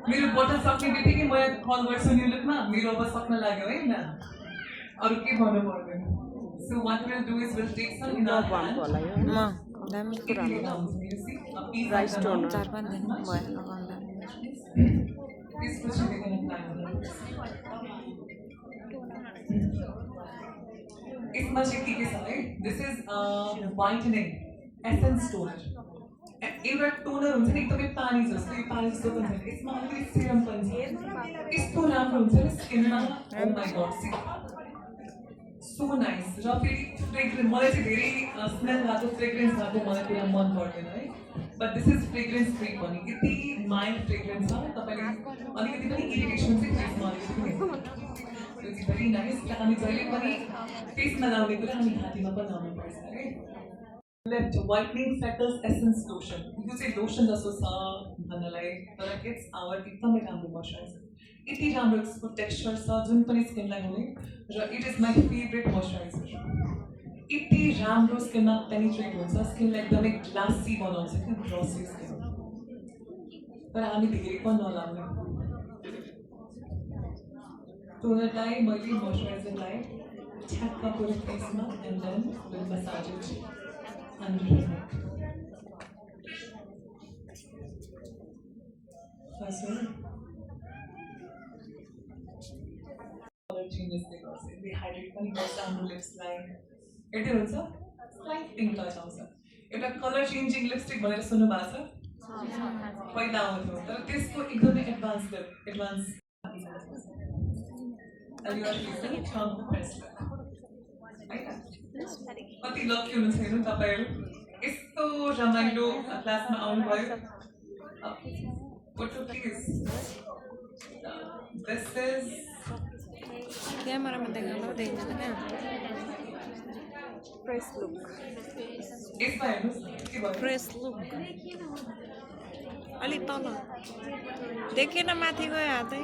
मेरो बोतल सक्ने बित्तिकै म कल गर्छु न्यु लुकमा मेरो अब सक्न लाग्यो है म्याम अरू के भन्नु पर्दैन so what will do is will take some in our hand दामी कुरा प्राइस टोनर 4-5 दिन भयो लगाउँदा त्यसपछि देखिन प्लान यसमा चाहिँ के छ है दिस इज व्हाइटनिङ एसेन्स टोनर एउटा टोनर हुन्छ नि एकदमै पानी जस्तो यो पानी जस्तो पनि छैन यसमा अलिकति सिरम पनि छ यस्तो राम्रो हुन्छ नि स्किनमा ओ माई गॉड सो नाइस र फेरि फ्रेग्रेन्स मलाई चाहिँ धेरै स्मेल भएको फ्रेग्रेन्स भएको मलाई पुरा मन पर्दैन है but this is fragrance free पनि यति माइल्ड फ्रेग्रेन्स छ तपाईँले अलिकति पनि इरिटेसन चाहिँ फेसमा अलिकति पनि इट्स भेरी नाइस हामी जहिले पनि फेसमा लाउने कुरा हामी घाँटीमा पनि लाउनुपर्छ है Left whitening freckles essence lotion. You say lotion जस्तो छ भन्नलाई तर it's our एकदमै राम्रो मोइस्चराइजर यति राम्रो यसको टेक्सचर छ जुन पनि स्किनलाई हुने र it is my favourite moisturiser यति राम्रो स्किनमा पेनिट्रेट हुन्छ स्किनलाई एकदमै ग्लासी बनाउँछ क्या ग्लसी स्किन तर हामी धेरै पनि नलाउने टोनरलाई मैले मोइस्चराइजरलाई ठ्याक्क पुरै फेसमा and then will massage it under the neck. First one. Color changes because they hydrate when it goes down the lips line. It is also slight pink touch also. If a color changing lipstick भनेर सुन्नु भएको छ पहिला आउँथ्यो तर त्यसको एकदमै advance and you are using from the press कति लकी हुनुहुन्छ हेर्नु तपाईहरु यस्तो रमाइलो क्लासमा आउनुभयो फोटो प्लिज दिस इज क्यामेरामा देखाउनु देखिन्छ क्या प्रेस लुक यसमा हेर्नुस् के भयो प्रेस लुक अलि तल देखेन माथि गयो हातै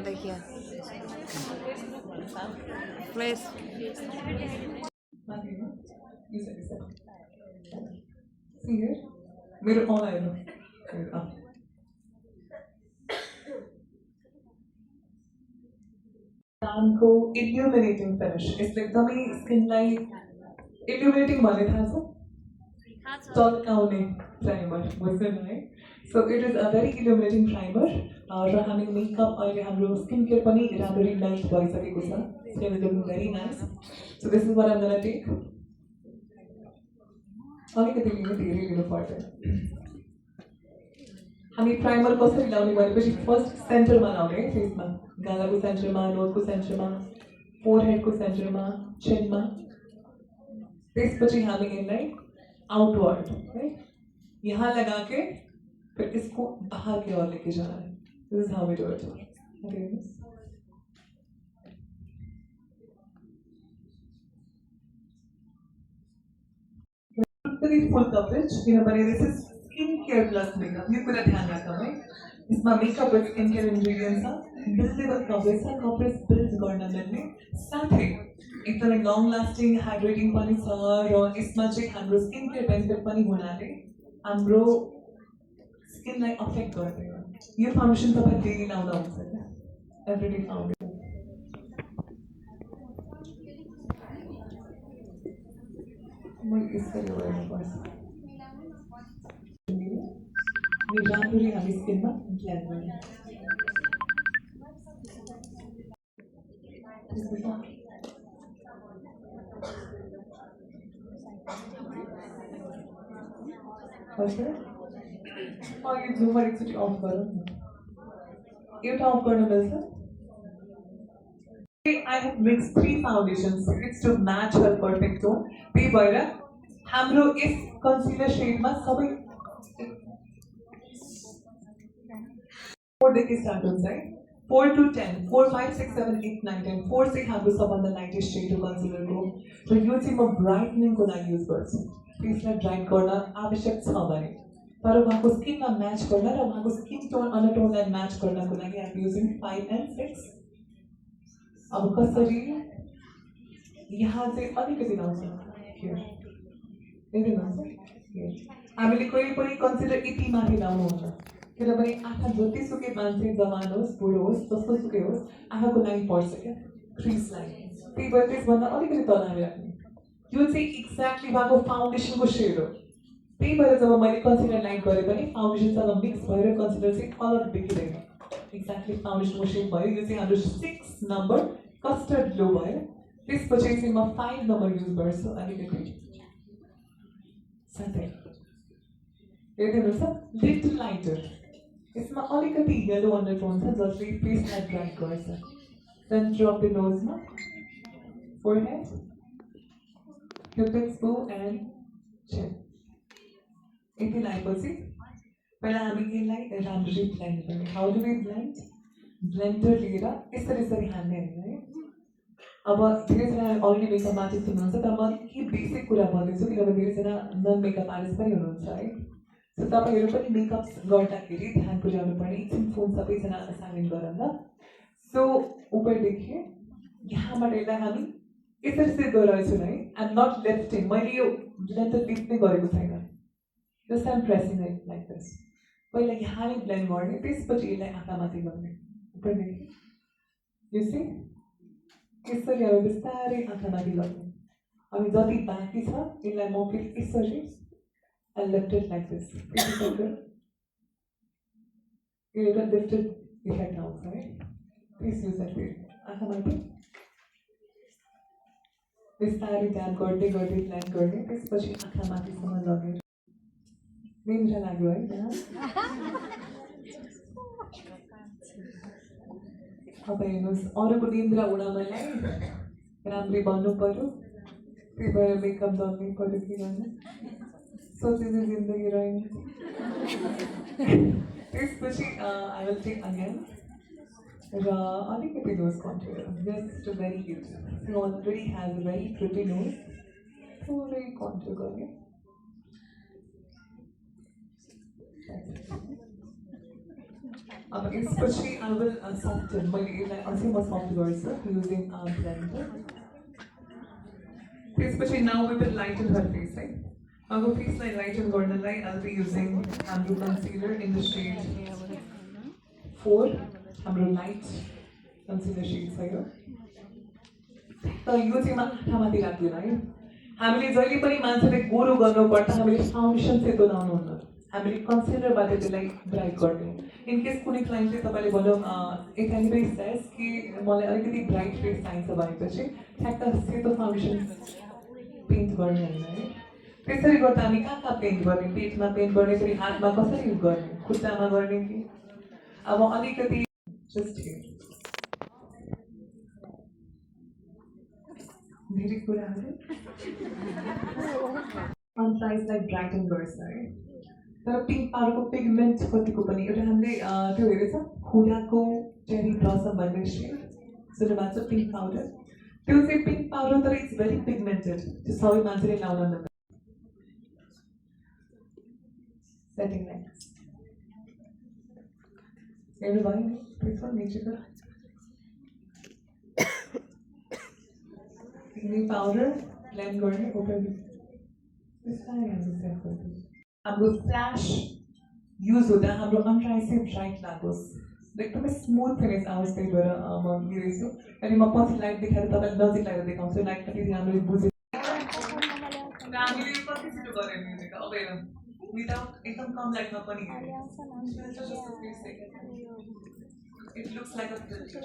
देखिए प्लेस मेरो पाउला हेर्नु को इल्युमिनेटिङ फिनिश यसले एकदमै स्किनलाई इल्युमिनेटिङ भन्ने थाहा छ चल्काउने प्राइमर बुझ्दैन है so it is a very illuminating primer र हामी मेकअप अहिले हाम्रो स्किन केयर पनि राम्ररी लाइट भइसकेको छ skin is looking very nice so this is what आइम गोना टेक अलिकति लिनु धेरै लिनु पर्दैन हामी प्राइमर कसरी लाउने भनेपछि फर्स्ट सेन्टरमा लाउने है फेसमा गालाको सेन्टरमा नोजको सेन्टरमा फोरहेडको सेन्टरमा चिनमा त्यसपछि हामी यसलाई आउटवर्ड है यहाँ लगा के फिर इसको बाहर की ओर लेके जाना है this is how we do it okay full coverage किनभने this is skin care plus makeup यो कुरा ध्यान राखौँ है यसमा मेकअप र स्किन केयर इन्ग्रेडियन्ट छ बिल्डेबल कवरेज छ कवरेज बिल्ड गर्न मिल्ने साथै एकदमै लङ लास्टिङ हाइड्रेटिङ पनि छ र यसमा चाहिँ हाम्रो स्किन केयर बेनिफिट पनि हुनाले हाम्रो स्किनलाई अफेक्ट गर्दैन यो फाउन्डेसन तपाईँ डेली लाउँदा हुन्छ क्या एभ्रिडे फाउन्डेसन म यसरी गर्नुपर्छ यो राम्ररी हामी स्किनमा ब्लेन्ड गर्ने यो झुमर एकचोटि अफ गरौँ न एउटा अफ गर्न मिल्छ I have mixed 3 foundations it's to match her perfect tone त्यही भएर हाम्रो यस कन्सिलर शेडमा सबै देखि स्टार्ट हुन्छ है 4 to 10, 4, 5, 6, 7, 8, 9, 10. 4 चाहिँ हाम्रो सबभन्दा लाइटेस्ट सेड हो कन्सिलरको र यो चाहिँ म ब्राइटनिङको लागि युज गर्छु फेसलाई ब्राइट गर्न आवश्यक छ भने तर उहाँको स्किनमा म्याच गर्न र उहाँको स्किन टोन अन्डरटोनलाई म्याच गर्नको लागि आइ एम युजिङ 5 and 6. अब कसरी यहाँ चाहिँ अलिकति लाउँछ हामीले कहिले पनि कन्सिलर यति माथि लाउनुहुन्छ किनभने आँखा जतिसुकै मान्छे जवान होस् बुढो होस् जस्तोसुकै होस् आँखाको लाइन पर्छ क्या क्रिज लाइन त्यही भएर त्यसभन्दा अलिकति तल हामी राख्ने यो चाहिँ एक्ज्याक्टली उहाँको फाउन्डेसनको सेड हो त्यही भएर जब मैले कन्सिलर लाइन गरेँ भने फाउन्डेसनसँग मिक्स भएर कन्सिलर चाहिँ कलर देखिँदैन एक्ज्याक्टली फाउन्डेसनको सेड भयो यो चाहिँ हाम्रो 6 नम्बर कस्टर्ड ग्लो भयो त्यसपछि चाहिँ म 5 नम्बर युज गर्छु अलिकति साथै हेर्नुहुन्छ लिटल लाइटर यसमा अलिकति येलो अन्डरटोन छ जसले फेसलाई ब्राइट गर्छ देन ड्रप द नोजमा फोरहेड क्युपिड्स बो एन्ड चिन यति लगाएपछि पहिला हामी यसलाई राम्ररी ब्लेन्ड गर्ने how do we blend blender लिएर यसरी यसरी हान्ने होइन है अब धेरैजना अलरेडी मेकअप आर्टिस्ट हुनुहुन्छ तर म के बेसिक कुरा भन्दैछु किनभने धेरैजना नन मेकअप आर्टिस्ट पनि हुनुहुन्छ है सो तपाईँहरू पनि मेकअप गर्दाखेरि ध्यान पुर्याउनु पर्ने एकछिन फोन सबैजना साइलेन्ट गरौँ सो उपरदेखि यहाँबाट यसलाई हामी यसरी यसरी गइरहेछौँ है आइम नट लिफ्टिङ मैले यो ब्लेन्डर लिफ्ट नै गरेको छैन जस्ट आइम प्रेसिङ इट लाइक दिस पहिला यहाँले ब्लेन्ड गर्ने त्यसपछि यसलाई आँखामाथि गर्ने उपरदेखि यो चाहिँ यसरी अब बिस्तारै आँखामाथि गर्ने अनि जति बाँकी छ यसलाई म फेरि यसरी I left it like this. Is it okay? You can lift it effect now, right? Please use that way. आँखामाथि बिस्तारै ध्यान गर्दै गर्दै प्लान गर्ने त्यसपछि आँखामाथिसम्म लगेर निन्द्रा लाग्यो है त्यहाँ अब हेर्नुहोस् अरूको निन्द्रा उडाउनलाई राम्ररी भन्नु पर्यो त्यही भएर मेकअप गर्नै पर्यो के गर्नु सोचेर जिन्दगी रहेन त्यसपछि आई विल टेक अगेन र अलिकति nose contour just very cute she already has a very pretty nose थोरै कन्टुर गर्ने अब यसपछि आई विल सफ्टन मैले यसलाई अझै म सफ्ट गर्छु युजिङ ब्लेन्डर त्यसपछि now we will lighten her face है अब फेसलाई लाइटन गर्नलाई आई विल बी युजिङ हाम्रो कन्सिलर इन द शेड 4 हाम्रो लाइट कन्सिलर शेड छ यो तर यो चाहिँ आँखामाथि राख्दैन है हामीले जहिले पनि मान्छेलाई गोरो गर्नुपर्दा हामीले फाउन्डेसन सेतो लाउनुहुन्न हामीले कन्सिलरबाट त्यसलाई ब्राइट गर्ने इनकेस कुनै क्लाइन्टले तपाईँले भनौँ इफ एनीबडी सेज कि मलाई अलिकति ब्राइट फेस चाहिन्छ भनेपछि ठ्याक्क सेतो फाउन्डेसन पेन्ट गर्ने होइन है त्यसरी गर्दा हामी कहाँ पेन्ट गर्ने पेटमा पेन्ट गर्ने फेरि हातमा कसरी युज गर्ने खुट्टामा गर्ने कि अब अलिकति जस्ट धेरै कुराहरू अनप्राइजलाई ब्राइटन गर्छ है तर पिङ्क पाउडरको पिगमेन्ट कतिको पनि एउटा हामीले त्यो हेरेछ हुडाको चेरी ब्लसम भन्ने सेड सुन्नुभएको छ पिङ्क पाउडर त्यो चाहिँ पिङ्क पाउडर तर इट्स भेरी पिगमेन्टेड त्यो सबै मान्छेले लाउन मिल्दैन setting next. Everybody, please one nature. Pink powder, blend गर्ने ओपन बिस्तारै हामी सेट गर्छौँ हाम्रो फ्ल्यास युज हुँदा हाम्रो अनट्राइसिभ ब्राइट लागोस् एकदमै स्मुथ फिनिस आओस् त्यही भएर म लिइरहेछु अनि म पछि लाइट देखाएर तपाईँलाई नजिक लगाएर देखाउँछु लाइट कति राम्ररी बुझेँ हामीले कति छिटो गऱ्यौँ म्युजिक अब हेरौँ without एकदम कम लाइटमा पनि it looks like a filter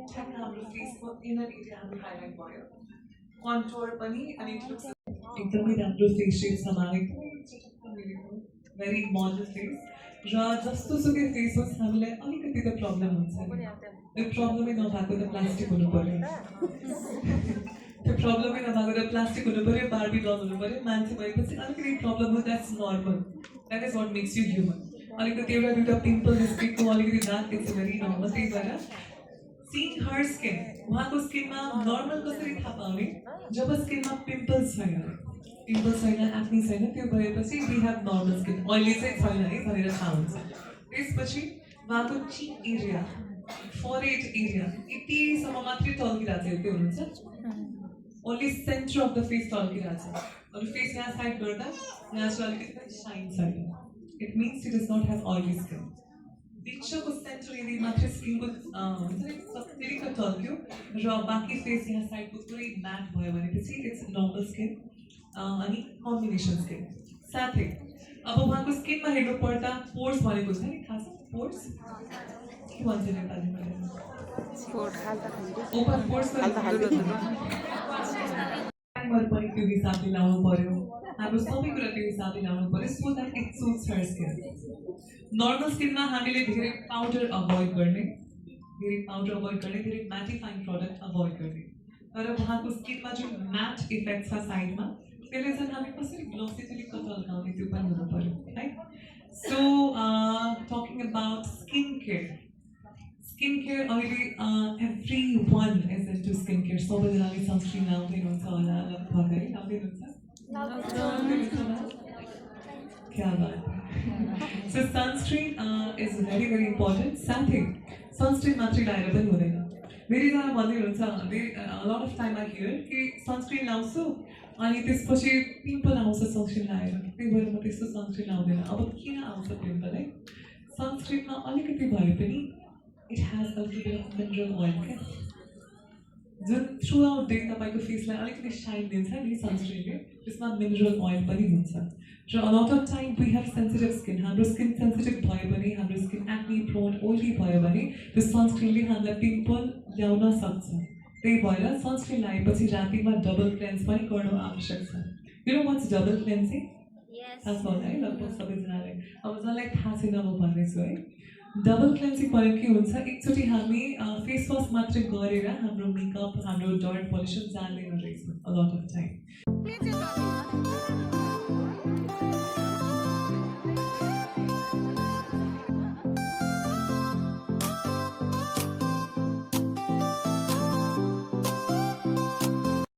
ठ्याक्क हाम्रो फेसको इनर एरिया हाम्रो हाइलाइट भयो कन्टुर पनि अनि it looks एकदमै राम्रो फेस सेप समाएको भेरी मोडल फेस र जस्तो सुकै फेस होस् हामीलाई अलिकति त प्रब्लम हुन्छ त्यो प्रब्लमै नभएको त प्लास्टिक हुनु पर्यो त्यो प्रब्लमै नभएको त प्लास्टिक हुनु पर्यो बार्बी डल हुनु पर्यो मान्छे भएपछि अलिकति प्रब्लम हो that's normal that is what makes you human अलिकति एउटा दुईवटा पिम्पल निस्केको अलिकति दाग इट्स भेरी नर्मल त्यही भएर Seeing her skin, उहाँको स्किनमा नर्मल कसरी थाहा पाउने जब स्किनमा पिम्पल्स छैन पिम्पल्स छैन एक्ने छैन त्यो भएपछि वी हेभ नर्मल स्किन अहिले चाहिँ छैन है भनेर थाहा हुन्छ त्यसपछि उहाँको चिक एरिया फरेड एरिया यतिसम्म मात्रै टल्किरहेको छ त्यो हुनुहुन्छ only centre of the face टल्किरहेको छ अरू फेस यहाँ साइड गर्दा यहाँ चाहिँ अलिकति साइन छैन it means it does not have oily skin बिचको सेन्टर एरिया मात्रै स्किनको हुन्छ नि सबैले त टल्क्यो र बाँकी फेस यहाँ साइडको पुरै म्याट भयो भनेपछि इट्स नर्मल स्किन अनि कम्बिनेसन स्किन साथै अब उहाँको स्किनमा हेर्नु पर्दा पोर्स भनेको हुन्छ नि खास पोर्स के भन्छ नेपालीमा ओपन पोर्स पनि त्यो हिसाबले लाउनु पर्यो हाम्रो सबै कुरा त्यो हिसाबले लाउनु पर्यो so that it suites her skin normal स्किनमा हामीले धेरै पाउडर अभोइड गर्ने धेरै म्याटिफाइङ प्रडक्ट अभोइड गर्ने तर उहाँको स्किनमा जुन म्याट इफेक्ट छ साइडमा त्यसले चाहिँ हामी कसरी ग्लोसिटीले टल्काउने त्यो पनि हुनु पर्यो है so talking about skin care अहिले everyone is into skin care सबैजनाले सनस्क्रिन लाउँदै हुनुहुन्छ होला लगभग है लाउँदै हुनुहुन्छ क्या बात so sunscreen is very important साथै सनस्क्रिन मात्रै लगाएर पनि हुँदैन मेरीजना भन्दै हुनुहुन्छ lot of time I hear कि सनस्क्रिन लाउँछु अनि त्यसपछि पिम्पल आउँछ सनस्क्रिन लगाएर त्यही भएर म त्यस्तो सनस्क्रिन लाउँदैन अब किन आउँछ पिम्पल है सनस्क्रिनमा अलिकति भए पनि it has a little of mineral oil क्या जुन थ्रु आउट डे तपाईँको फेसलाई अलिकति साइन दिन्छ नि सनस्क्रिनले त्यसमा मिनरल ओइल पनि हुन्छ र a lot of time we have sensitive skin हाम्रो स्किन सेन्सिटिभ भयो भने हाम्रो स्किन एक्ने प्रोन ओइली भयो भने त्यो सनस्क्रिनले हामीलाई पिम्पल ल्याउन सक्छ त्यही भएर सनस्क्रिन लगाएपछि रातिमा डबल क्लेन्स पनि गर्नु आवश्यक छ यु नो वाट्स डबल क्लेन्सिङ थाहा छ होला है लगभग सबैजनालाई अब जसलाई थाहा छैन म भन्दैछु है डबल क्लेन्सिङ भनेको के हुन्छ एकचोटि हामी फेस वास मात्रै गरेर हाम्रो मेकअप हाम्रो डर्ट पोल्युसन जान्दैन रहेछ अ लट अफ टाइम